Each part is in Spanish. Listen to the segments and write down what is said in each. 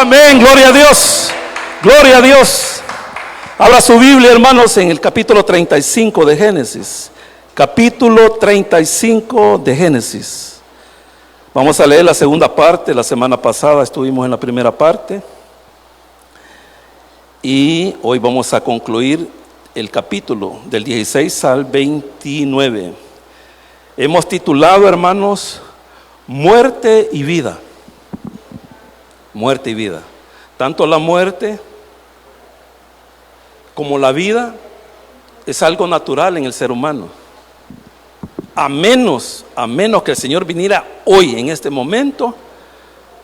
Amén, gloria a Dios. Gloria a Dios. Abra su Biblia, hermanos, en el capítulo 35 de Génesis. Capítulo 35 de Génesis. Vamos a leer la segunda parte. La semana pasada estuvimos en la primera parte. Y hoy vamos a concluir el capítulo del 16 al 29. Hemos titulado, hermanos, Muerte y vida. Muerte y vida. Tanto la muerte como la vida es algo natural en el ser humano. A menos que el Señor viniera hoy, en este momento,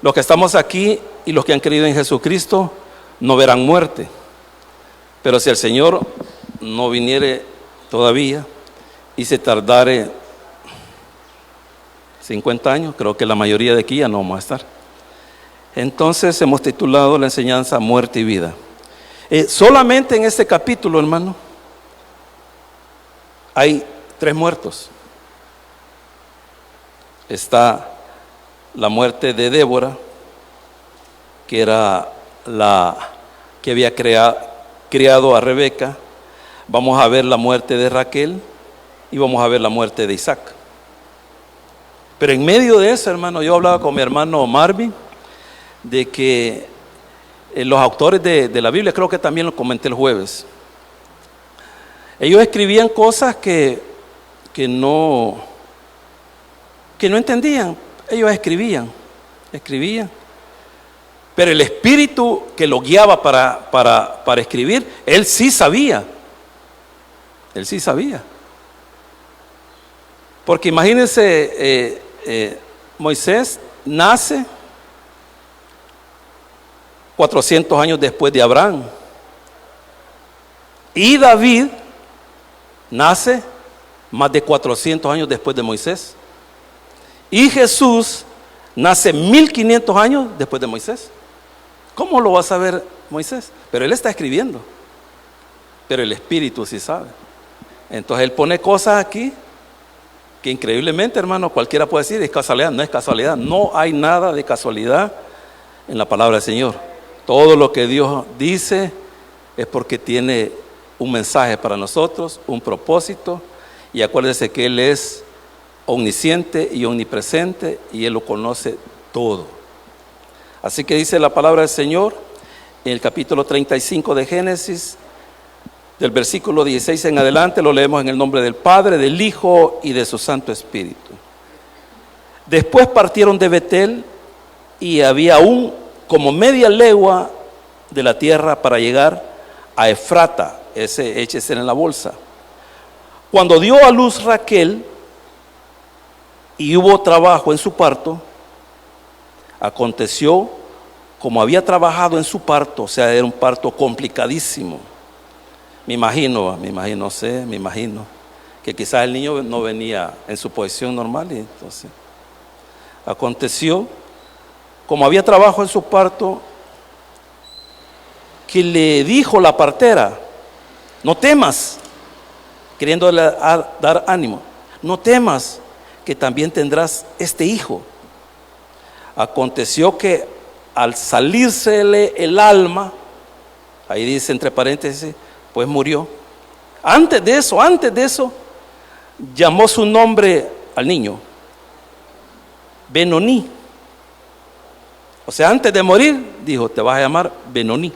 los que estamos aquí y los que han creído en Jesucristo no verán muerte. Pero si el Señor no viniere todavía y se tardare 50 años, creo que la mayoría de aquí ya no vamos a estar. Entonces hemos titulado la enseñanza Muerte y Vida. Solamente en este capítulo, hermano, hay 3 muertos. Está la muerte de Débora, que era la que había criado a Rebeca. Vamos a ver la muerte de Raquel y vamos a ver la muerte de Isaac. Pero en medio de eso, hermano, yo hablaba con mi hermano Marvin de que los autores de la Biblia, creo que también lo comenté el jueves, ellos escribían cosas que no entendían. Ellos escribían, pero el espíritu que lo guiaba para escribir, él sí sabía. Porque imagínense, Moisés nace 400 años después de Abraham, y David nace más de 400 años después de Moisés, y Jesús nace 1500 años después de Moisés. ¿Cómo lo va a saber Moisés? Pero él está escribiendo, pero el Espíritu sí sabe. Entonces él pone cosas aquí que increíblemente, hermano, cualquiera puede decir es casualidad. No es casualidad, no hay nada de casualidad en la palabra del Señor. Todo lo que Dios dice es porque tiene un mensaje para nosotros, un propósito, y acuérdense que Él es omnisciente y omnipresente y Él lo conoce todo. Así que dice la palabra del Señor en el capítulo 35 de Génesis, del versículo 16 en adelante, lo leemos en el nombre del Padre, del Hijo y de su Santo Espíritu. Después partieron de Betel y había aún como media legua de la tierra para llegar a Efrata, ese échese en la bolsa. Cuando dio a luz Raquel y hubo trabajo en su parto, aconteció como había trabajado en su parto, o sea, era un parto complicadísimo. Me imagino que quizás el niño no venía en su posición normal, y entonces aconteció como había trabajo en su parto, que le dijo la partera: no temas, queriéndole dar ánimo, no temas, que también tendrás este hijo. Aconteció que al salírsele el alma, ahí dice entre paréntesis, pues murió. Antes de eso, llamó su nombre al niño Benoní. O sea, antes de morir, dijo: te vas a llamar Benoní.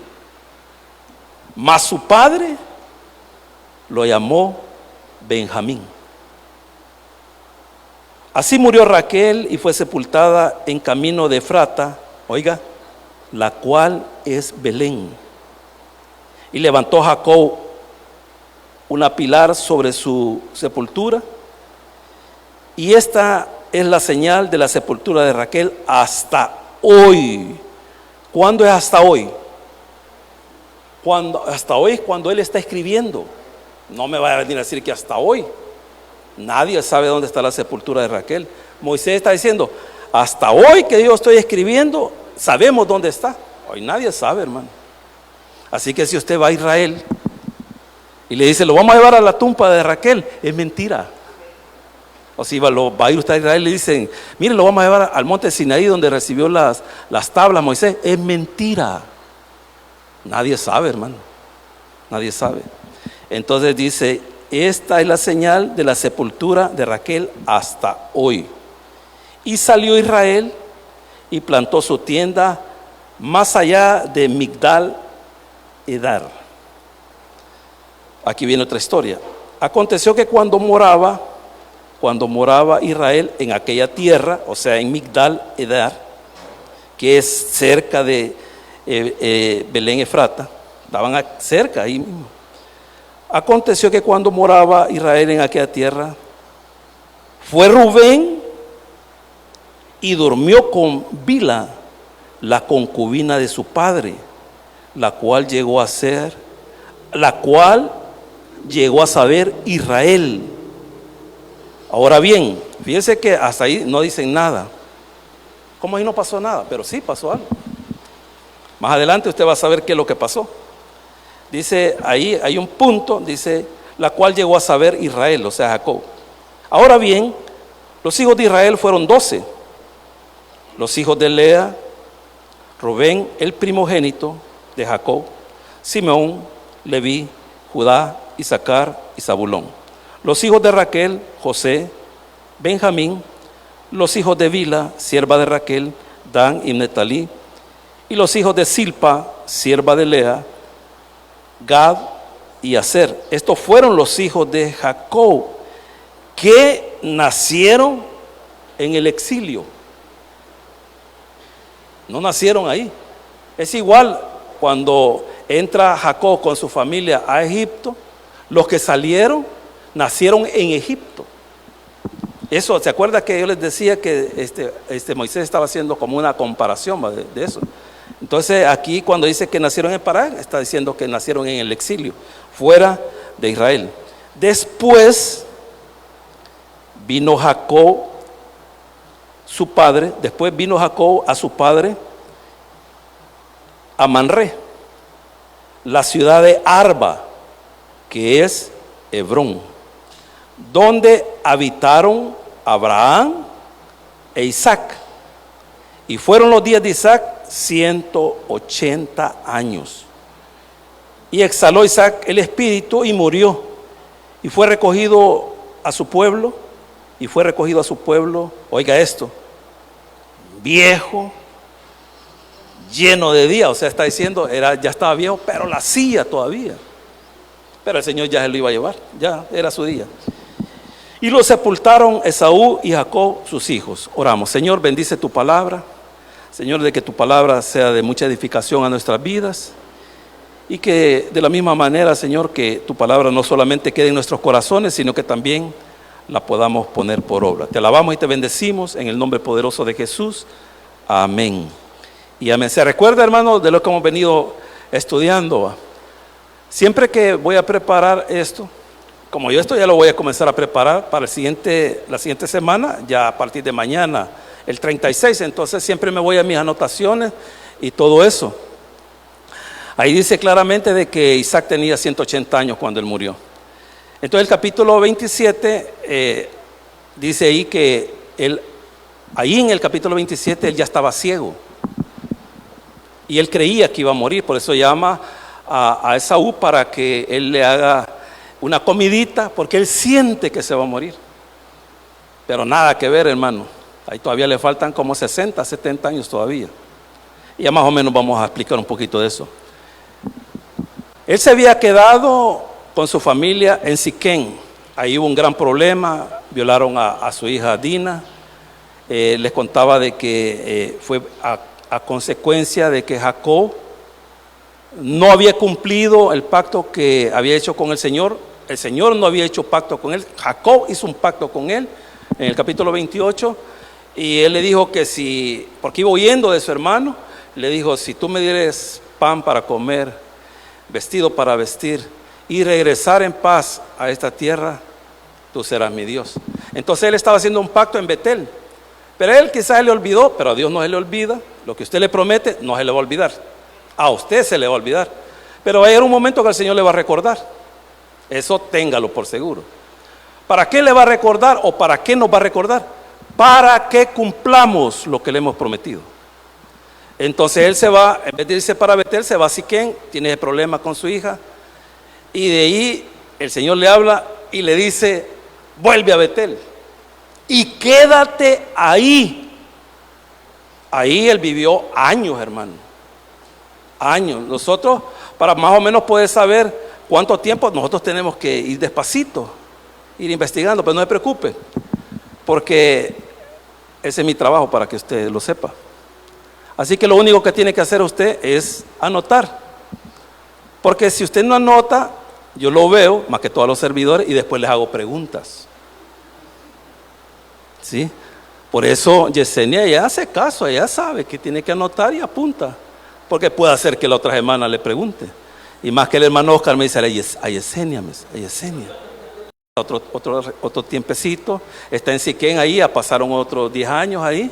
Mas su padre lo llamó Benjamín. Así murió Raquel y fue sepultada en camino de Efrata, oiga, la cual es Belén. Y levantó Jacob una pilar sobre su sepultura, y esta es la señal de la sepultura de Raquel hasta hoy. ¿Cuándo es hasta hoy? Hasta hoy es cuando él está escribiendo. No me vaya a venir a decir que hasta hoy. Nadie sabe dónde está la sepultura de Raquel. Moisés está diciendo: hasta hoy que yo estoy escribiendo, sabemos dónde está. Hoy nadie sabe, hermano. Así que si usted va a Israel y le dice: lo vamos a llevar a la tumba de Raquel, es mentira. O si va a ir usted a Israel y le dicen, mire, lo vamos a llevar al monte Sinaí donde recibió las tablas Moisés. Es mentira. Nadie sabe, hermano. Nadie sabe. Entonces dice, esta es la señal de la sepultura de Raquel hasta hoy. Y salió Israel y plantó su tienda más allá de Migdal Edar. Aquí viene otra historia. Aconteció que cuando moraba Israel en aquella tierra, o sea, en Migdal Edar, que es cerca de Belén Efrata, estaban cerca ahí mismo. Aconteció que cuando moraba Israel en aquella tierra, fue Rubén y durmió con Bila, la concubina de su padre, la cual llegó a saber Israel. Ahora bien, fíjense que hasta ahí no dicen nada. ¿Cómo ahí no pasó nada? Pero sí pasó algo. Más adelante usted va a saber qué es lo que pasó. Dice, ahí hay un punto, dice, la cual llegó a saber Israel, o sea, Jacob. Ahora bien, los hijos de Israel fueron 12. Los hijos de Lea, Rubén, el primogénito de Jacob, Simeón, Leví, Judá, Isaacar y Zabulón. Los hijos de Raquel, José, Benjamín. Los hijos de Bila, sierva de Raquel, Dan y Netalí. Y los hijos de Silpa, sierva de Lea, Gad y Aser. Estos fueron los hijos de Jacob que nacieron en el exilio. No nacieron ahí. Es igual cuando entra Jacob con su familia a Egipto, los que salieron nacieron en Egipto. Eso, ¿se acuerda que yo les decía que Moisés estaba haciendo como una comparación de eso? Entonces aquí cuando dice que nacieron en Parán, está diciendo que nacieron en el exilio, fuera de Israel. Después vino Jacob, su padre, después vino Jacob a su padre, a Manré, la ciudad de Arba, que es Hebrón, donde habitaron Abraham e Isaac. Y fueron los días de Isaac 180 años. Y exhaló Isaac el espíritu y murió. Y fue recogido a su pueblo. Oiga esto, viejo, lleno de días. O sea, está diciendo, ya estaba viejo, pero la hacía todavía. Pero el Señor ya se lo iba a llevar, ya era su día. Y lo sepultaron Esaú y Jacob, sus hijos. Oramos. Señor, bendice tu palabra. Señor, de que tu palabra sea de mucha edificación a nuestras vidas. Y que de la misma manera, Señor, que tu palabra no solamente quede en nuestros corazones, sino que también la podamos poner por obra. Te alabamos y te bendecimos en el nombre poderoso de Jesús. Amén. Y amén. Se recuerda, hermano, de lo que hemos venido estudiando. Siempre que voy a preparar esto, como yo esto ya lo voy a comenzar a preparar para la siguiente semana, ya a partir de mañana, el 36, entonces siempre me voy a mis anotaciones y todo eso. Ahí dice claramente de que Isaac tenía 180 años cuando él murió. Entonces el capítulo 27 dice ahí que ahí en el capítulo 27 él ya estaba ciego. Y él creía que iba a morir, por eso llama a Esaú para que él le haga una comidita, porque él siente que se va a morir. Pero nada que ver, hermano. Ahí todavía le faltan como 60, 70 años todavía. Y ya más o menos vamos a explicar un poquito de eso. Él se había quedado con su familia en Siquén. Ahí hubo un gran problema, violaron a su hija Dina. Les contaba de que fue a consecuencia de que Jacob no había cumplido el pacto que había hecho con el Señor. El Señor no había hecho pacto con él. Jacob hizo un pacto con él en el capítulo 28. Y él le dijo que porque iba huyendo de su hermano, le dijo, si tú me dieres pan para comer, vestido para vestir y regresar en paz a esta tierra, tú serás mi Dios. Entonces él estaba haciendo un pacto en Betel. Pero él quizás le olvidó, pero a Dios no se le olvida. Lo que usted le promete no se le va a olvidar. A usted se le va a olvidar. Pero va a llegar un momento que el Señor le va a recordar. Eso téngalo por seguro. ¿Para qué le va a recordar o para qué nos va a recordar? Para que cumplamos lo que le hemos prometido. Entonces él se va, en vez de irse para Betel, se va a Siquén, tiene problema con su hija, y de ahí el Señor le habla y le dice, vuelve a Betel y quédate ahí. Ahí él vivió años, hermano, años. Nosotros, para más o menos poder saber cuánto tiempo, nosotros tenemos que ir despacito, ir investigando, pero no se preocupe, porque ese es mi trabajo, para que usted lo sepa. Así que lo único que tiene que hacer usted es anotar, porque si usted no anota, yo lo veo, más que todos los servidores, y después les hago preguntas. ¿Sí? Por eso Yesenia ya hace caso, ella sabe que tiene que anotar y apunta, porque puede hacer que la otra semana le pregunte. Y más que el hermano Oscar me dice, a Yesenia, otro tiempecito, está en Siquén ahí, ya pasaron otros 10 años ahí.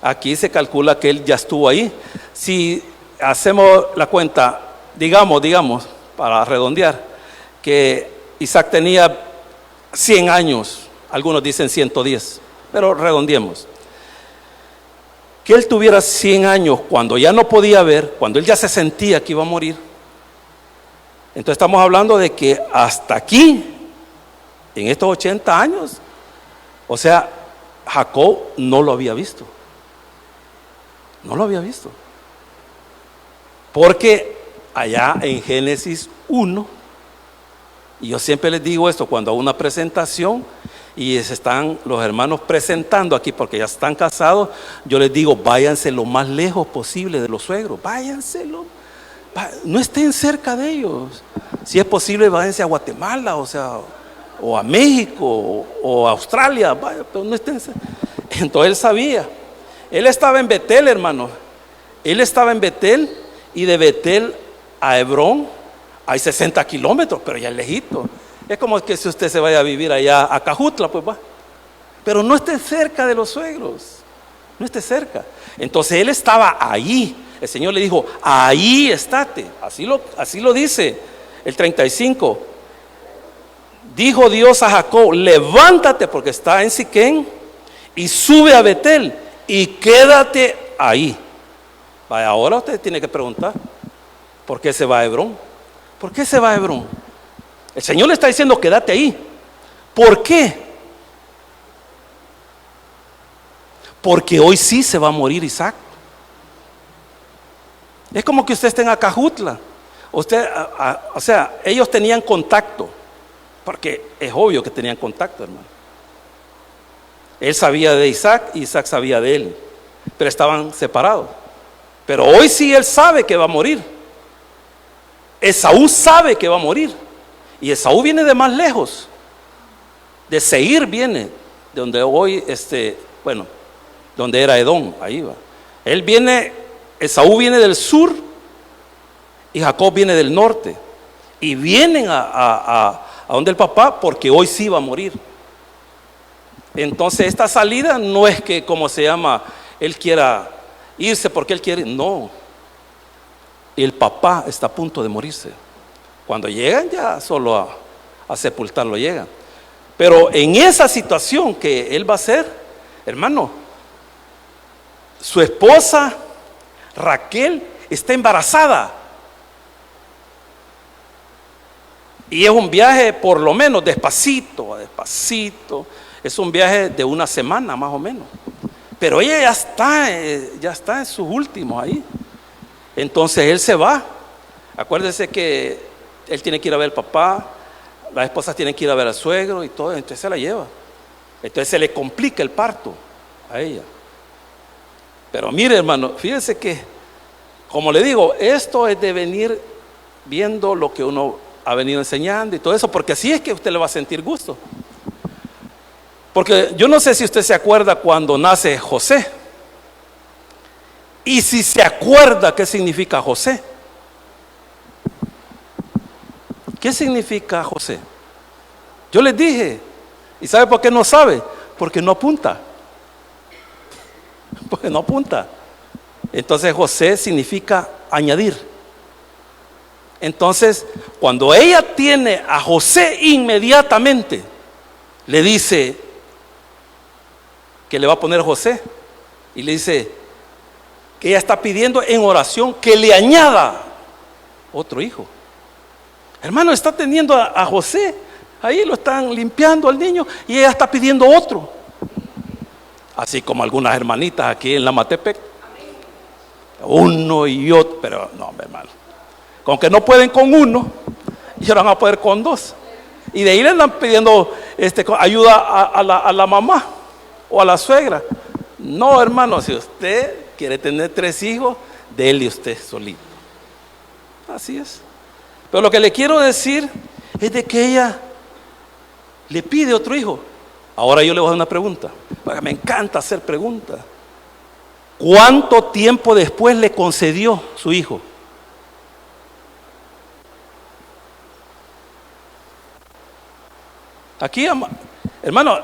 Aquí se calcula que él ya estuvo ahí. Si hacemos la cuenta, digamos, para redondear, que Isaac tenía 100 años, algunos dicen 110, pero redondeemos. Que él tuviera 100 años cuando ya no podía ver, cuando él ya se sentía que iba a morir. Entonces estamos hablando de que hasta aquí, en estos 80 años, o sea, Jacob no lo había visto. No lo había visto. Porque allá en Génesis 1, y yo siempre les digo esto, cuando hago una presentación y se están los hermanos presentando aquí porque ya están casados, yo les digo, váyanse lo más lejos posible de los suegros, váyanselo, no estén cerca de ellos. Si es posible, váyanse a Guatemala, o a México, o a Australia, pero no estén cerca. Entonces él sabía. Él estaba en Betel, hermano. Él estaba en Betel, y de Betel a Hebrón hay 60 kilómetros, pero ya es lejito. Es como que si usted se vaya a vivir allá a Cajutla, pues va. Pero no esté cerca de los suegros, no esté cerca. Entonces él estaba ahí. El Señor le dijo, ahí estate. Así lo dice el 35. Dijo Dios a Jacob, levántate, porque está en Siquén, y sube a Betel y quédate ahí. Vaya, ahora usted tiene que preguntar, ¿por qué se va a Hebrón? ¿Por qué se va a Hebrón? El Señor le está diciendo, quédate ahí. ¿Por qué? Porque hoy sí se va a morir Isaac. Es como que usted esté en Acajutla. O sea, ellos tenían contacto, porque es obvio que tenían contacto, hermano. Él sabía de Isaac y Isaac sabía de él, pero estaban separados. Pero hoy sí él sabe que va a morir. Esaú sabe que va a morir. Y Esaú viene de más lejos. De Seir viene, de donde hoy, donde era Edom, ahí va. Esaú viene del sur y Jacob viene del norte. Y vienen a donde el papá, porque hoy sí va a morir. Entonces esta salida no es que, él quiera irse porque él quiere, no. El papá está a punto de morirse. Cuando llegan ya solo a sepultarlo llegan. Pero en esa situación que él va a hacer, hermano, su esposa Raquel está embarazada. Y es un viaje por lo menos despacito. Es un viaje de una semana más o menos. Pero ella ya está en sus últimos ahí. Entonces él se va. Acuérdese que él tiene que ir a ver al papá, las esposas tienen que ir a ver al suegro y todo. Entonces se la lleva. Entonces se le complica el parto a ella. Pero mire, hermano, fíjese que, como le digo, esto es de venir viendo lo que uno ha venido enseñando y todo eso, porque así es que usted le va a sentir gusto. Porque yo no sé si usted se acuerda cuando nace José, y si se acuerda qué significa José. ¿Qué significa José? Yo les dije, ¿y sabe por qué no sabe? Porque no apunta. Porque no apunta. Entonces José significa añadir. Entonces, cuando ella tiene a José inmediatamente, le dice que le va a poner José, y le dice que ella está pidiendo en oración que le añada otro hijo. Hermano, está teniendo a José, ahí lo están limpiando al niño, y ella está pidiendo otro. Así como algunas hermanitas aquí en la Matepec, uno y otro, pero no, hermano, con que no pueden con uno, y ahora van a poder con dos. Y de ahí le andan pidiendo ayuda a la mamá o a la suegra. No, hermano, si usted quiere tener 3 hijos, déle usted solito. Así es. Pero lo que le quiero decir es de que ella le pide otro hijo. Ahora yo le voy a hacer una pregunta, porque me encanta hacer preguntas. ¿Cuánto tiempo después le concedió su hijo? Aquí, hermano,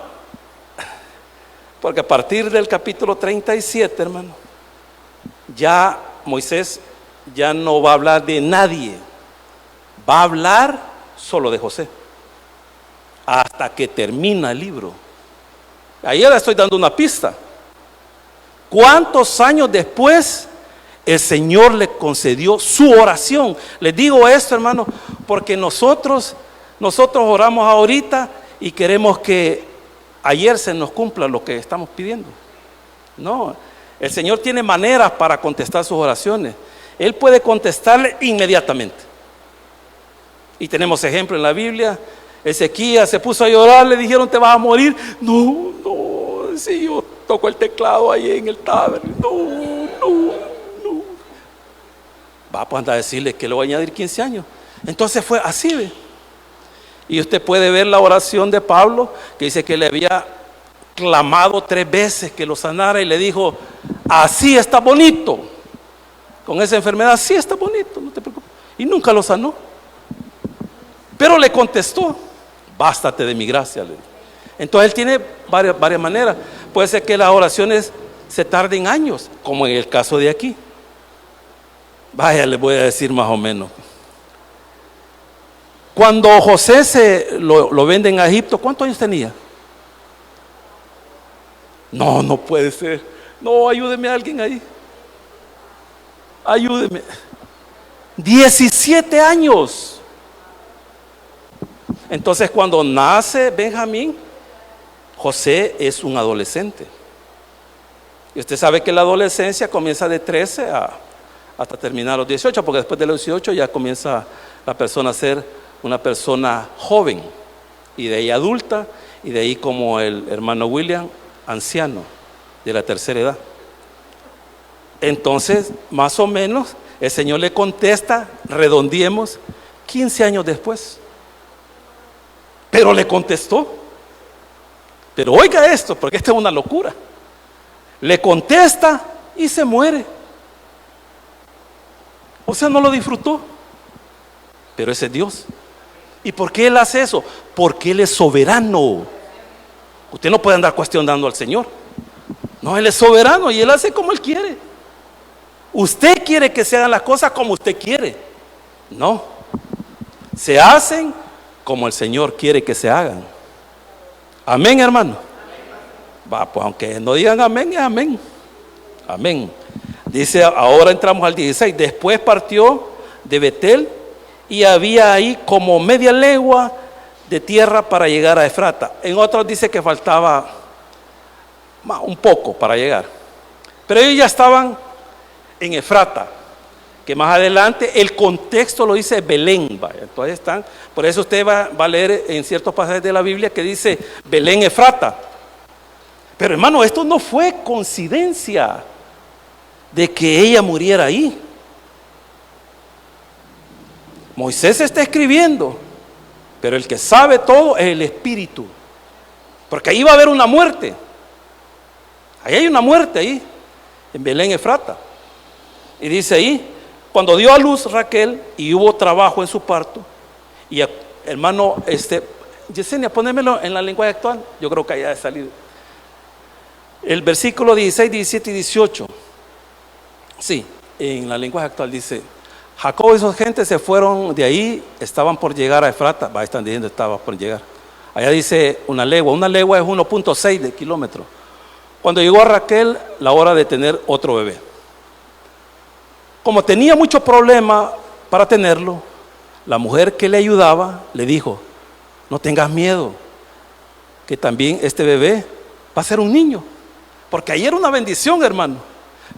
porque a partir del capítulo 37, hermano, ya Moisés ya no va a hablar de nadie, va a hablar solo de José, hasta que termina el libro. Ahí le estoy dando una pista. ¿Cuántos años después el Señor le concedió su oración? Les digo esto, hermano, porque nosotros oramos ahorita y queremos que ayer se nos cumpla lo que estamos pidiendo. No, el Señor tiene maneras para contestar sus oraciones. Él puede contestarle inmediatamente. Y tenemos ejemplo en la Biblia. Ezequías se puso a llorar, le dijeron te vas a morir. No, si yo toco el teclado ahí en el tabernáculo, no. Va pues anda a decirle que le voy a añadir 15 años. Entonces fue así, ¿ve? Y usted puede ver la oración de Pablo, que dice que le había clamado 3 veces que lo sanara, y le dijo, así está bonito, con esa enfermedad, así está bonito, no te preocupes. Y nunca lo sanó. Pero le contestó, bástate de mi gracia. Entonces él tiene varias maneras. Puede ser que las oraciones se tarden años, como en el caso de aquí. Vaya, les voy a decir más o menos. Cuando José lo venden a Egipto, ¿cuántos años tenía? No puede ser. No, ayúdeme a alguien ahí. Ayúdeme. 17 años. Entonces cuando nace Benjamín, José es un adolescente. Y usted sabe que la adolescencia comienza de 13 hasta terminar los 18, porque después de los 18 ya comienza la persona a ser una persona joven, y de ahí adulta, y de ahí, como el hermano William, anciano de la tercera edad. Entonces, más o menos, el Señor le contesta, redondeemos, 15 años después. Pero le contestó. Pero oiga esto, porque esta es una locura. Le contesta y se muere. O sea, no lo disfrutó. Pero ese es Dios. ¿Y por qué Él hace eso? Porque Él es soberano. Usted no puede andar cuestionando al Señor. No, Él es soberano y Él hace como Él quiere. Usted quiere que se hagan las cosas como usted quiere. No. Se hacen como el Señor quiere que se hagan. Amén, hermano. Va, pues aunque no digan amén, es amén. Amén. Dice, ahora entramos al 16. Después partió de Betel, y había ahí como media legua de tierra para llegar a Efrata. En otros dice que faltaba un poco para llegar. Pero ellos ya estaban en Efrata, que más adelante el contexto lo dice Belén. Vaya. Entonces están, por eso usted va a leer en ciertos pasajes de la Biblia que dice Belén Efrata. Pero hermano, esto no fue coincidencia de que ella muriera ahí. Moisés está escribiendo, pero el que sabe todo es el Espíritu, porque ahí va a haber una muerte. Ahí hay una muerte ahí, en Belén Efrata. Y dice ahí, cuando dio a luz Raquel y hubo trabajo en su parto, y hermano, Yesenia, ponémelo en la lenguaje actual, yo creo que ahí ha de salir. El versículo 16, 17 y 18. Sí, en la lenguaje actual dice, Jacob y sus gentes se fueron de ahí, estaban por llegar a Efrata. Están diciendo estaba por llegar Allá dice una legua es 1.6 de kilómetros. Cuando llegó a Raquel la hora de tener otro bebé. Como tenía mucho problema para tenerlo, la mujer que le ayudaba le dijo: no tengas miedo, que también este bebé va a ser un niño. Porque ahí era una bendición, hermano.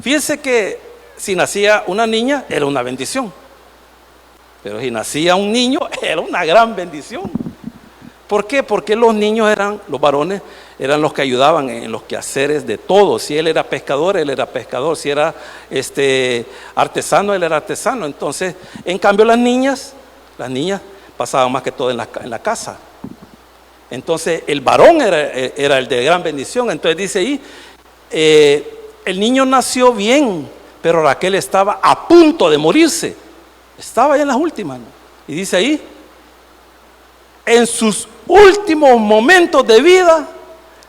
Fíjense que si nacía una niña, era una bendición. Pero si nacía un niño, era una gran bendición. ¿Por qué? Porque los niños los varones, eran los que ayudaban en los quehaceres de todo. Si él era pescador, él era pescador. Si era artesano, él era artesano. Entonces, en cambio las niñas pasaban más que todo en la casa. Entonces, el varón era el de gran bendición. Entonces dice ahí, el niño nació bien, pero Raquel estaba a punto de morirse. Estaba ya en las últimas, ¿no? Y dice ahí, en sus últimos momentos de vida,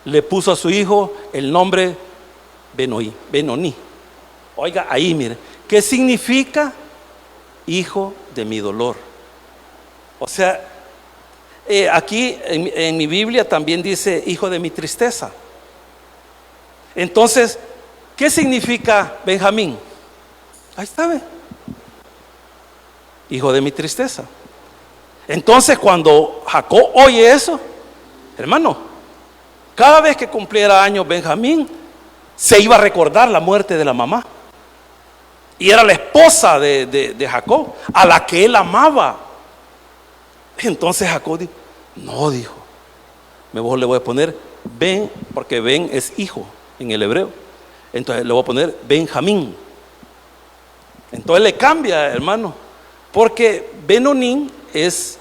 le puso a su hijo el nombre Benoni. Oiga, ahí mire, ¿qué significa? Hijo de mi dolor. O sea, aquí en mi Biblia también dice hijo de mi tristeza. Entonces, ¿qué significa Benjamín? Ahí está, ¿ve? Hijo de mi tristeza. Entonces, cuando Jacob oye eso, hermano, cada vez que cumpliera años Benjamín, se iba a recordar la muerte de la mamá. Y era la esposa de Jacob, a la que él amaba. Entonces Jacob dijo, no, dijo, mejor le voy a poner Ben, porque Ben es hijo en el hebreo. Entonces le voy a poner Benjamín. Entonces le cambia, hermano, porque Benonín es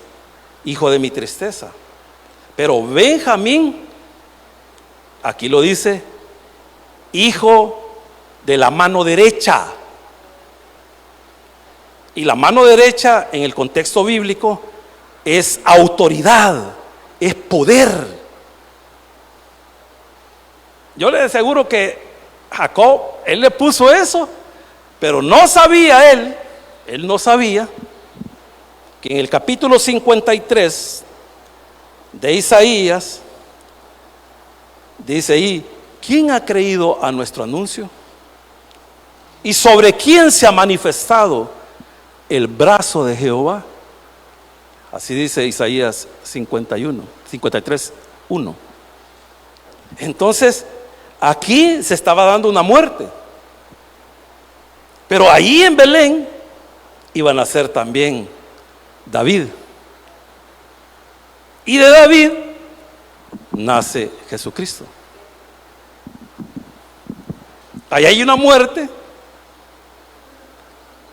hijo de mi tristeza. Pero Benjamín, aquí lo dice, hijo de la mano derecha. Y la mano derecha en el contexto bíblico es autoridad, es poder. Yo le aseguro que Jacob, él le puso eso, pero no sabía él no sabía que en el capítulo 53 de Isaías dice ahí, ¿quién ha creído a nuestro anuncio? ¿Y sobre quién se ha manifestado el brazo de Jehová? Así dice Isaías 53, 1. Entonces, aquí se estaba dando una muerte. Pero ahí en Belén iban a ser también David. Y de David nace Jesucristo. Ahí hay una muerte,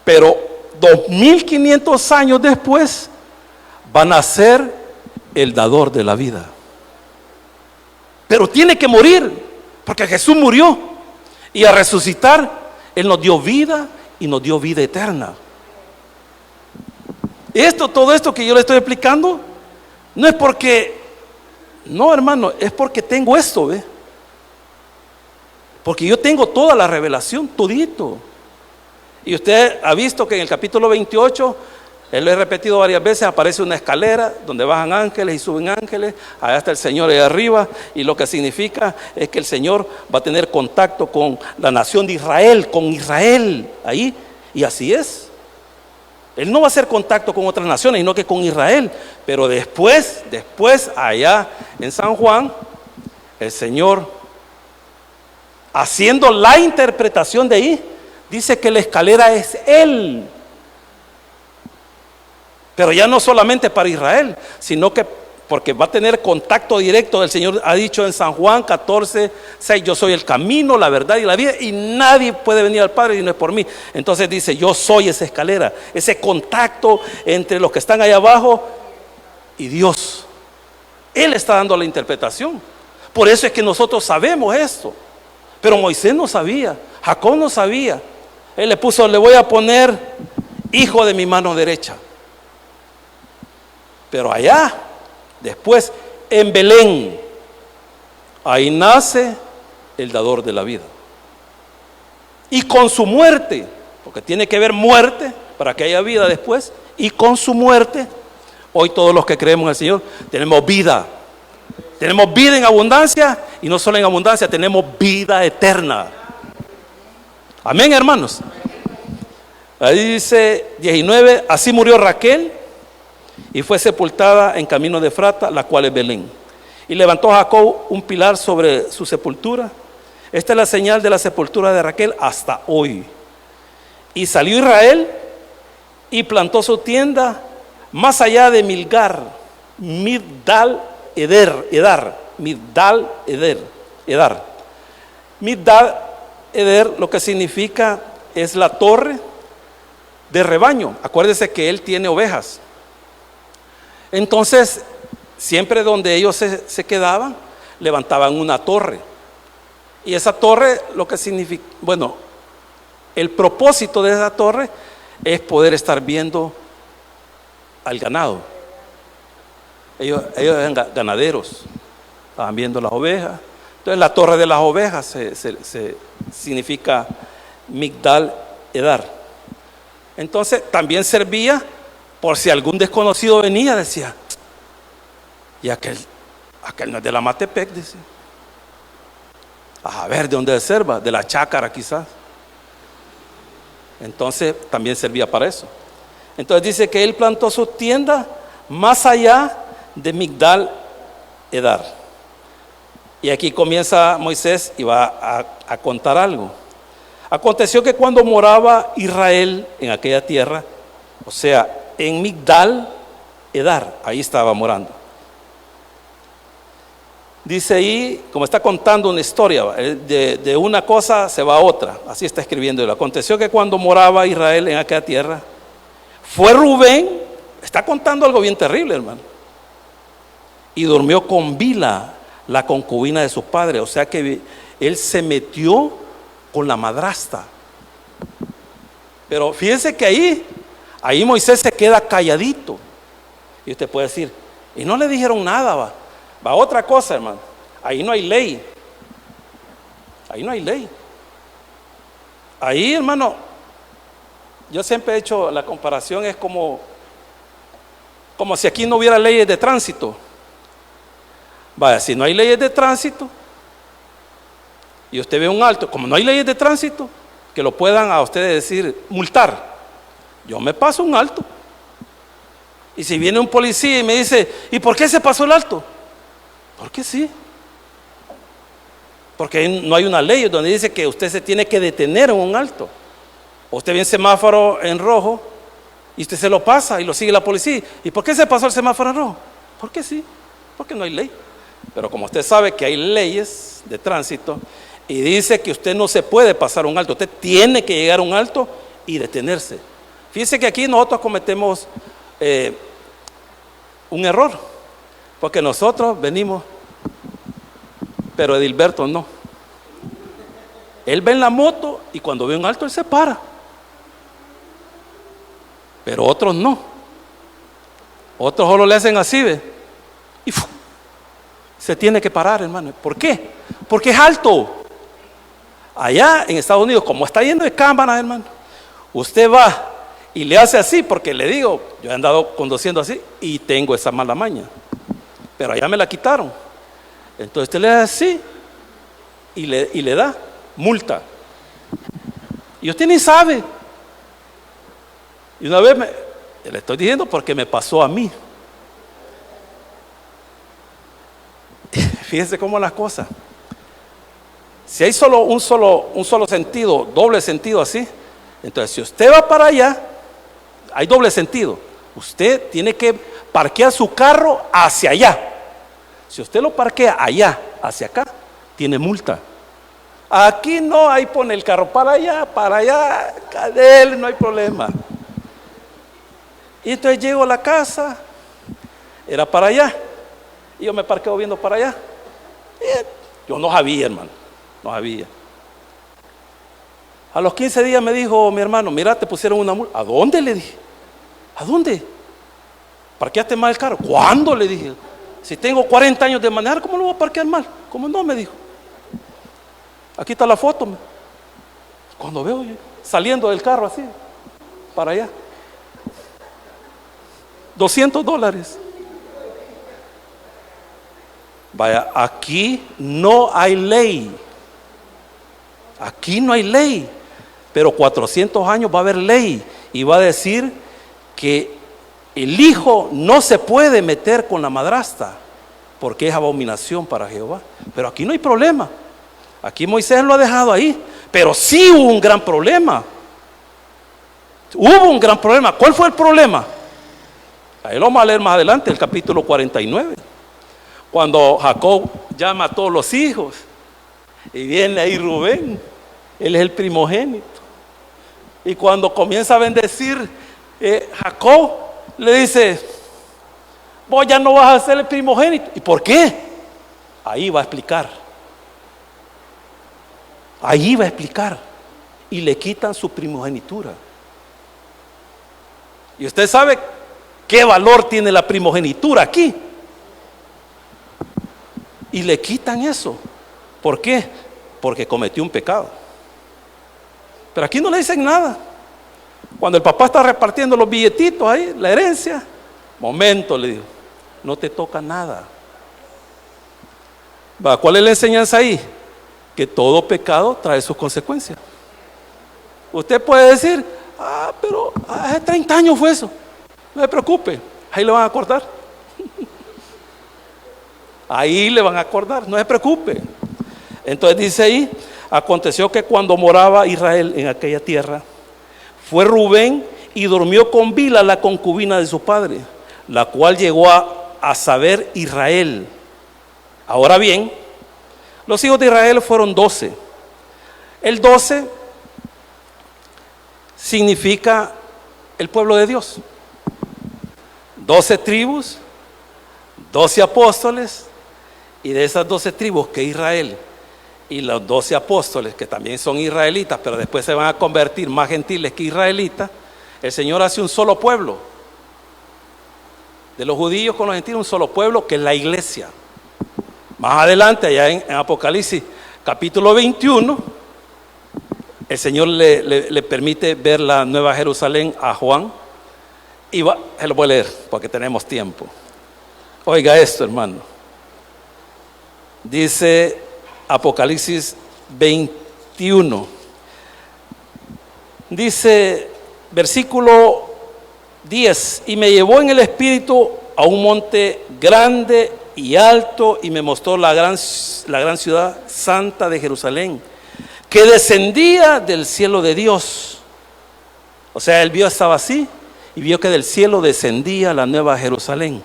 pero 2500 años después va a nacer el dador de la vida. Pero tiene que morir, porque Jesús murió. Y a resucitar, Él nos dio vida y nos dio vida eterna. Todo esto que yo le estoy explicando, no es porque, no, hermano, es porque tengo esto, ¿ve? Porque yo tengo toda la revelación, todito. Y usted ha visto que en el capítulo 28, lo he repetido varias veces, aparece una escalera donde bajan ángeles y suben ángeles. Allá está el Señor ahí arriba, y lo que significa es que el Señor va a tener contacto con la nación de Israel, con Israel ahí, y así es. Él no va a hacer contacto con otras naciones, sino que con Israel. Pero después allá en San Juan, el Señor, haciendo la interpretación de ahí, dice que la escalera es Él. Pero ya no solamente para Israel, sino que porque va a tener contacto directo. El Señor ha dicho en San Juan 14, 6, yo soy el camino, la verdad y la vida, y nadie puede venir al Padre si no es por mí. Entonces dice, yo soy esa escalera, ese contacto entre los que están allá abajo y Dios. Él está dando la interpretación. Por eso es que nosotros sabemos esto. Pero Moisés no sabía, Jacob no sabía. Él le puso, le voy a poner hijo de mi mano derecha. Pero allá, después, en Belén, ahí nace el dador de la vida. Y con su muerte, porque tiene que haber muerte para que haya vida después, y con su muerte, hoy todos los que creemos en el Señor tenemos vida. Tenemos vida en abundancia, y no solo en abundancia, tenemos vida eterna. Amén, hermanos. Ahí dice 19, así murió Raquel y fue sepultada en camino de Efrata, la cual es Belén. Y levantó Jacob un pilar sobre su sepultura. Esta es la señal de la sepultura de Raquel hasta hoy. Y salió Israel y plantó su tienda más allá de Migdal Eder. Migdal Eder lo que significa es la torre de rebaño. Acuérdese que él tiene ovejas. Entonces, siempre donde ellos se quedaban, levantaban una torre. Y esa torre lo que significa, bueno, el propósito de esa torre es poder estar viendo al ganado. Ellos eran ganaderos, estaban viendo las ovejas. Entonces la torre de las ovejas se significa Migdal Edar. Entonces también servía por si algún desconocido venía, decía, y aquel no es de la Matepec, decía. A ver, ¿de dónde serva? De la Chácara quizás. Entonces también servía para eso. Entonces dice que él plantó su tienda más allá de Migdal Edar. Y aquí comienza Moisés y va a contar algo. Aconteció que cuando moraba Israel en aquella tierra, o sea, en Migdal Edar, ahí estaba morando. Dice ahí, como está contando una historia, de una cosa se va a otra, así está escribiendo él. Aconteció que cuando moraba Israel en aquella tierra, fue Rubén, está contando algo bien terrible, hermano, y durmió con Bila, la concubina de su padre. O sea que él se metió con la madrastra. Pero fíjense que ahí Moisés se queda calladito. Y usted puede decir, y no le dijeron nada, va otra cosa, hermano. Ahí no hay ley. Ahí no hay ley. Ahí, hermano, yo siempre he hecho la comparación, es como si aquí no hubiera leyes de tránsito. Vaya, si no hay leyes de tránsito y usted ve un alto, como no hay leyes de tránsito que lo puedan a ustedes decir, multar, yo me paso un alto. Y si viene un policía y me dice, ¿y por qué se pasó el alto? Porque sí. Porque no hay una ley donde dice que usted se tiene que detener en un alto. O usted ve un semáforo en rojo y usted se lo pasa y lo sigue la policía. ¿Y por qué se pasó el semáforo en rojo? Porque sí, porque no hay ley. Pero como usted sabe que hay leyes de tránsito y dice que usted no se puede pasar un alto, usted tiene que llegar a un alto y detenerse. Fíjese que aquí nosotros cometemos un error. Porque nosotros venimos, pero Edilberto no. Él ve en la moto y cuando ve un alto él se para. Pero otros no. Otros solo le hacen así, ¿ve? Y se tiene que parar, hermano. ¿Por qué? Porque es alto. Allá en Estados Unidos, como está lleno de cámaras, hermano, usted va y le hace así, porque le digo, yo he andado conduciendo así y tengo esa mala maña. Pero allá me la quitaron. Entonces usted le da así y le da multa. Y usted ni sabe. Y una vez le estoy diciendo porque me pasó a mí. Fíjese cómo las cosas. Si hay solo un solo sentido, doble sentido así, entonces si usted va para allá, hay doble sentido. Usted tiene que parquear su carro hacia allá. Si usted lo parquea allá, hacia acá, tiene multa. Aquí no, ahí pone el carro para allá, cadel, no hay problema. Y entonces llego a la casa, era para allá, y yo me parqueo viendo para allá. Y yo no sabía, hermano, no sabía. A los 15 días me dijo mi hermano, mira, te pusieron una multa. ¿A dónde? Le dije. ¿A dónde? ¿Parqueaste mal el carro? ¿Cuándo? Le dije. Si tengo 40 años de manejar, ¿cómo lo voy a parquear mal? ¿Cómo no? Me dijo. Aquí está la foto. Cuando veo yo, saliendo del carro así, para allá. $200. Vaya, aquí no hay ley. Aquí no hay ley. Pero 400 años va a haber ley. Y va a decir que el hijo no se puede meter con la madrastra, porque es abominación para Jehová. Pero aquí no hay problema. Aquí Moisés lo ha dejado ahí. Pero sí hubo un gran problema. Hubo un gran problema. ¿Cuál fue el problema? Ahí lo vamos a leer más adelante, el capítulo 49. Cuando Jacob llama a todos los hijos. Y viene ahí Rubén. Él es el primogénito. Y cuando comienza a bendecir Jacob, le dice: vos ya no vas a ser el primogénito. ¿Y por qué? Ahí va a explicar. Ahí va a explicar. Y le quitan su primogenitura. Y usted sabe qué valor tiene la primogenitura aquí. Y le quitan eso. ¿Por qué? Porque cometió un pecado. Pero aquí no le dicen nada. Cuando el papá está repartiendo los billetitos ahí, la herencia, momento, le digo, no te toca nada. ¿Cuál es la enseñanza ahí? Que todo pecado trae sus consecuencias. Usted puede decir: pero hace 30 años fue eso. No se preocupe, ahí le van a acordar. Ahí le van a acordar, no se preocupe. Entonces dice ahí: aconteció que cuando moraba Israel en aquella tierra, fue Rubén y durmió con Bila, la concubina de su padre, la cual llegó a saber Israel. Ahora bien, los hijos de Israel fueron 12. El 12 significa el pueblo de Dios. 12 tribus, 12 apóstoles, y de esas 12 tribus que Israel y los 12 apóstoles, que también son israelitas, pero después se van a convertir más gentiles que israelitas, el Señor hace un solo pueblo. De los judíos con los gentiles, un solo pueblo, que es la iglesia. Más adelante, allá en Apocalipsis capítulo 21, el Señor le permite ver la Nueva Jerusalén a Juan. Y se lo voy a leer porque tenemos tiempo. Oiga esto, hermano. Dice Apocalipsis 21. Dice, versículo 10: y me llevó en el espíritu a un monte grande y alto, y me mostró la gran ciudad santa de Jerusalén, que descendía del cielo de Dios. O sea, él vio, estaba así, y vio que del cielo descendía la nueva Jerusalén.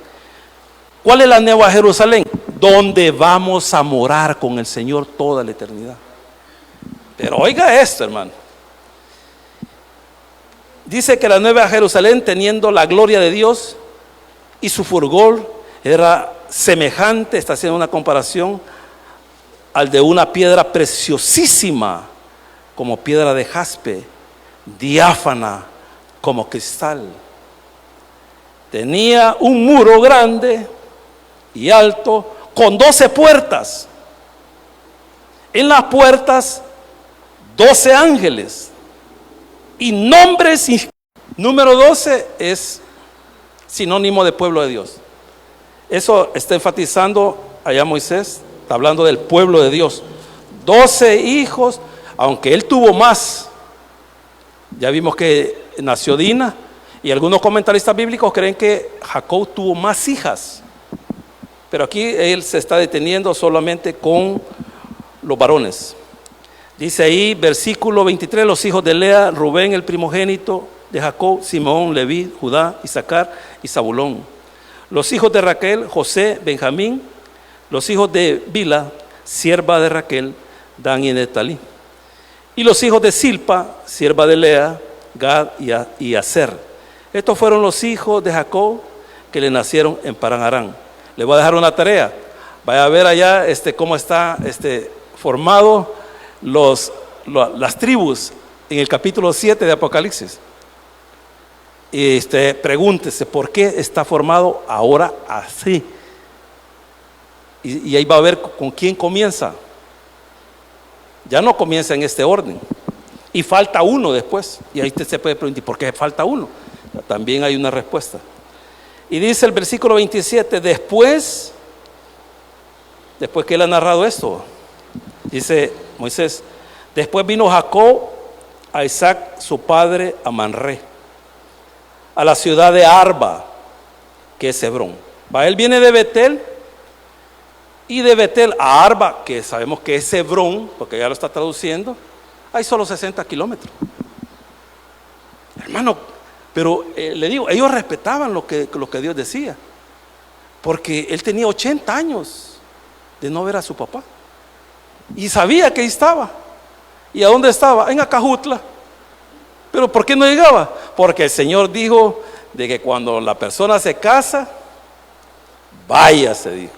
¿Cuál es la nueva Jerusalén? Donde vamos a morar con el Señor toda la eternidad. Pero oiga esto, hermano. Dice que la nueva Jerusalén, teniendo la gloria de Dios y su fulgor, era semejante, está haciendo una comparación, al de una piedra preciosísima, como piedra de jaspe, diáfana como cristal. Tenía un muro grande y alto, con 12 puertas. En las puertas 12 ángeles y nombres. Número 12 es sinónimo de pueblo de Dios. Eso está enfatizando allá Moisés, está hablando del pueblo de Dios. 12 hijos, aunque él tuvo más. Ya vimos que nació Dina, y algunos comentaristas bíblicos creen que Jacob tuvo más hijas. Pero aquí él se está deteniendo solamente con los varones. Dice ahí, versículo 23, los hijos de Lea: Rubén, el primogénito de Jacob; Simón, Leví, Judá, Isaacar y Zabulón. Los hijos de Raquel: José, Benjamín. Los hijos de Bila, sierva de Raquel: Dan y Neftalí. Y los hijos de Silpa, sierva de Lea: Gad y Aser. Estos fueron los hijos de Jacob que le nacieron en Paran Aram. Le voy a dejar una tarea. Vaya a ver allá cómo está formado las tribus en el capítulo 7 de Apocalipsis. Y pregúntese por qué está formado ahora así. Y ahí va a ver con quién comienza. Ya no comienza en este orden. Y falta uno después. Y ahí usted se puede preguntar: ¿por qué falta uno? También hay una respuesta. Y dice el versículo 27: después después que él ha narrado esto, dice Moisés, después vino Jacob a Isaac su padre a Manré, a la ciudad de Arba, que es Hebrón. Él viene de Betel, y de Betel a Arba, que sabemos que es Hebrón, porque ya lo está traduciendo, hay solo 60 kilómetros. Hermano, pero le digo, ellos respetaban lo que Dios decía, porque él tenía 80 años de no ver a su papá, y sabía que ahí estaba. ¿Y a dónde estaba? En Acajutla. ¿Pero por qué no llegaba? Porque el Señor dijo de que cuando la persona se casa, váyase, dijo,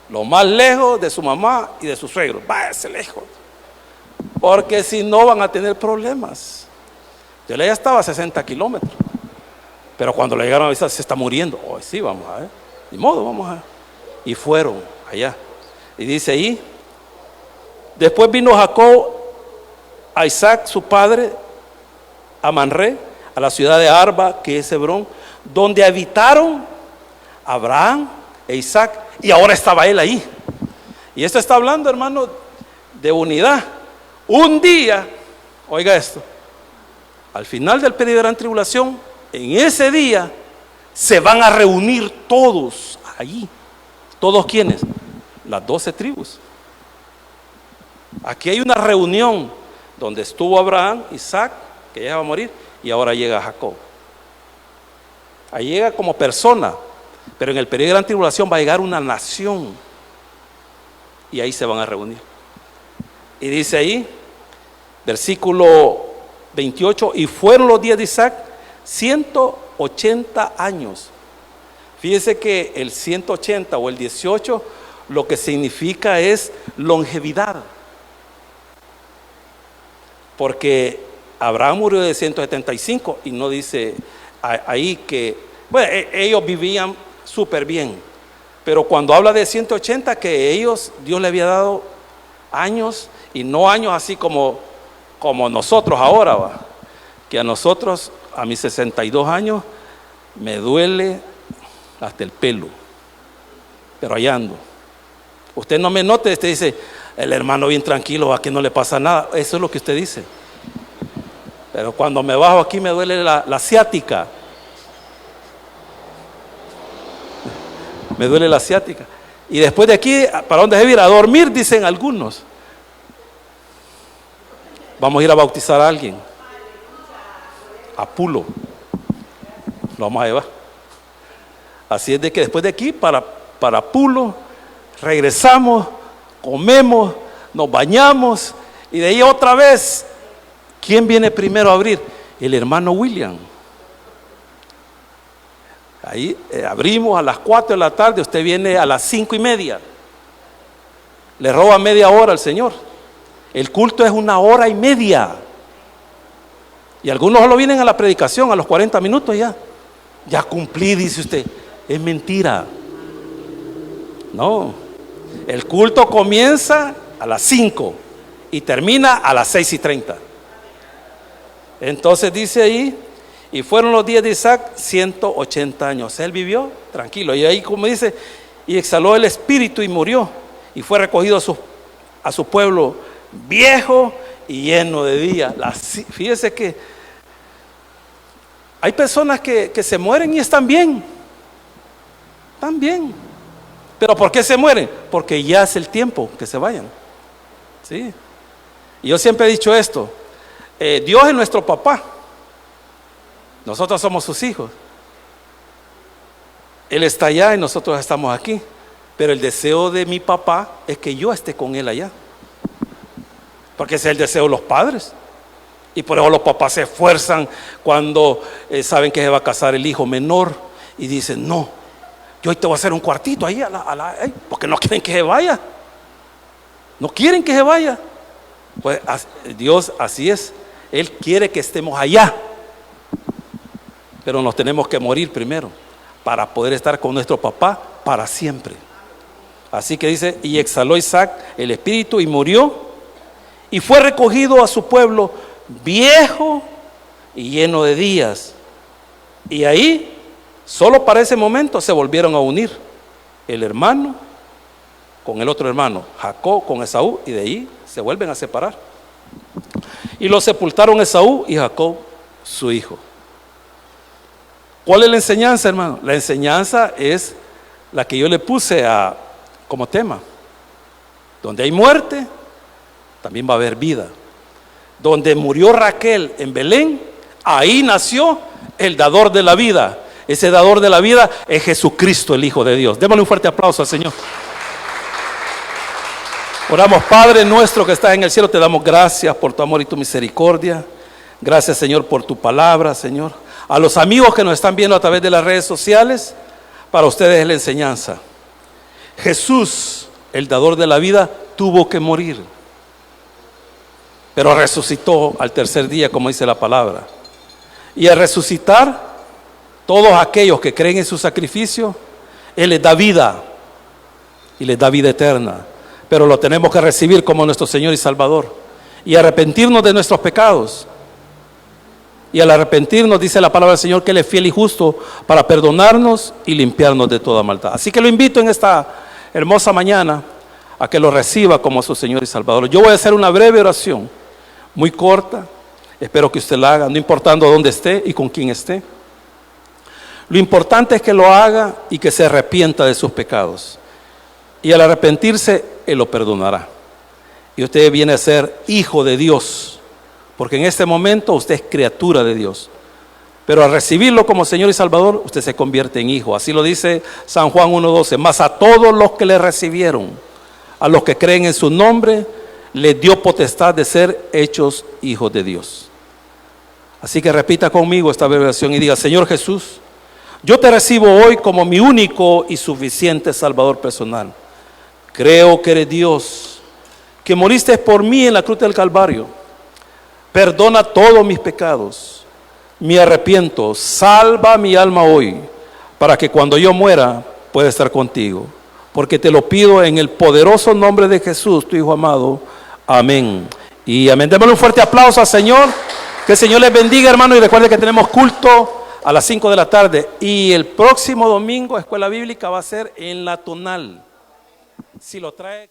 lo más lejos de su mamá y de su suegro, váyase lejos, porque si no van a tener problemas. Entonces ella estaba a 60 kilómetros, pero cuando le llegaron a avisar, se está muriendo. Oh, sí, vamos a ver, ni modo, vamos a ver. Y fueron allá, y dice ahí, después vino Jacob a Isaac su padre a Manré, a la ciudad de Arba, que es Hebrón, donde habitaron Abraham e Isaac, y ahora estaba él ahí. Y esto está hablando, hermano, de unidad. Un día, oiga esto, al final del periodo de gran tribulación, en ese día se van a reunir todos allí. ¿Todos quiénes? Las 12 tribus. Aquí hay una reunión donde estuvo Abraham, Isaac, que ya va a morir, y ahora llega Jacob. Ahí llega como persona, pero en el periodo de gran tribulación va a llegar una nación, y ahí se van a reunir. Y dice ahí, versículo 28, y fueron los días de Isaac 180 años. Fíjese que el 180 o el 18 lo que significa es longevidad, porque Abraham murió de 175 y no dice ahí que, bueno, ellos vivían súper bien, pero cuando habla de 180, que ellos, Dios le había dado años, y no años así como nosotros ahora, ¿va? Que a nosotros, a mis 62 años, me duele hasta el pelo, pero allá ando. Usted no me note, usted dice, el hermano bien tranquilo, aquí no le pasa nada. Eso es lo que usted dice. Pero cuando me bajo aquí me duele la ciática. Me duele la ciática. Y después de aquí, ¿para dónde se va a ir? A dormir, dicen algunos. Vamos a ir a bautizar a alguien. A Pulo. Lo vamos a llevar. Así es de que después de aquí, para Pulo, regresamos, comemos, nos bañamos, y de ahí otra vez, ¿quién viene primero a abrir? El hermano William. Ahí abrimos a las 4 de la tarde, usted viene a las 5:30. Le roba media hora al Señor. El culto es 1 hora y media. Y algunos solo vienen a la predicación a los 40 minutos ya. Ya cumplí, dice usted. Es mentira. No. El culto comienza a las 5 y termina a las 6:30. Entonces dice ahí, y fueron los días de Isaac 180 años. Él vivió tranquilo. Y ahí, como dice, y exhaló el espíritu y murió. Y fue recogido a su pueblo viejo y lleno de días. Fíjese que hay personas que se mueren y están bien. Están bien. ¿Pero por qué se mueren? Porque ya es el tiempo que se vayan. ¿Sí? Y yo siempre he dicho esto. Dios es nuestro papá. Nosotros somos sus hijos. Él está allá y nosotros estamos aquí. Pero el deseo de mi papá es que yo esté con él allá. Porque ese es el deseo de los padres. Y por eso los papás se esfuerzan cuando saben que se va a casar el hijo menor. Y dicen, no, yo hoy te voy a hacer un cuartito ahí, porque no quieren que se vaya. No quieren que se vaya. Pues Dios así es. Él quiere que estemos allá. Pero nos tenemos que morir primero para poder estar con nuestro papá para siempre. Así que dice, y exhaló Isaac el espíritu y murió, y fue recogido a su pueblo viejo y lleno de días. Y ahí, solo para ese momento, se volvieron a unir el hermano con el otro hermano, Jacob con Esaú, y de ahí se vuelven a separar. Y lo sepultaron Esaú y Jacob, su hijo. ¿Cuál es la enseñanza, hermano? La enseñanza es la que yo le puse como tema. Donde hay muerte, también va a haber vida. Donde murió Raquel en Belén, ahí nació el dador de la vida. Ese dador de la vida es Jesucristo, el Hijo de Dios. Démosle un fuerte aplauso al Señor. Oramos, Padre nuestro que estás en el cielo, te damos gracias por tu amor y tu misericordia. Gracias, Señor, por tu palabra, Señor. A los amigos que nos están viendo a través de las redes sociales, para ustedes es la enseñanza. Jesús, el dador de la vida, tuvo que morir, pero resucitó al tercer día, como dice la palabra. Y al resucitar, todos aquellos que creen en su sacrificio, Él les da vida y les da vida eterna. Pero lo tenemos que recibir como nuestro Señor y Salvador y arrepentirnos de nuestros pecados. Y al arrepentirnos, dice la palabra del Señor, que Él es fiel y justo para perdonarnos y limpiarnos de toda maldad. Así que lo invito en esta hermosa mañana a que lo reciba como su Señor y Salvador. Yo voy a hacer una breve oración, muy corta. Espero que usted la haga, no importando dónde esté y con quién esté. Lo importante es que lo haga y que se arrepienta de sus pecados. Y al arrepentirse, Él lo perdonará. Y usted viene a ser hijo de Dios, porque en este momento usted es criatura de Dios. Pero al recibirlo como Señor y Salvador, usted se convierte en hijo. Así lo dice San Juan 1:12. Mas a todos los que le recibieron, a los que creen en su nombre, les dio potestad de ser hechos hijos de Dios. Así que repita conmigo esta breve oración y diga: Señor Jesús, yo te recibo hoy como mi único y suficiente Salvador personal. Creo que eres Dios, que moriste por mí en la cruz del Calvario. Perdona todos mis pecados. Me arrepiento. Salva mi alma hoy, para que cuando yo muera pueda estar contigo. Porque te lo pido en el poderoso nombre de Jesús, tu Hijo amado. Amén. Y amén. Démosle un fuerte aplauso al Señor. Que el Señor les bendiga, hermano. Y recuerde que tenemos culto a las 5 de la tarde. Y el próximo domingo, Escuela Bíblica va a ser en La Tonal. Si lo trae...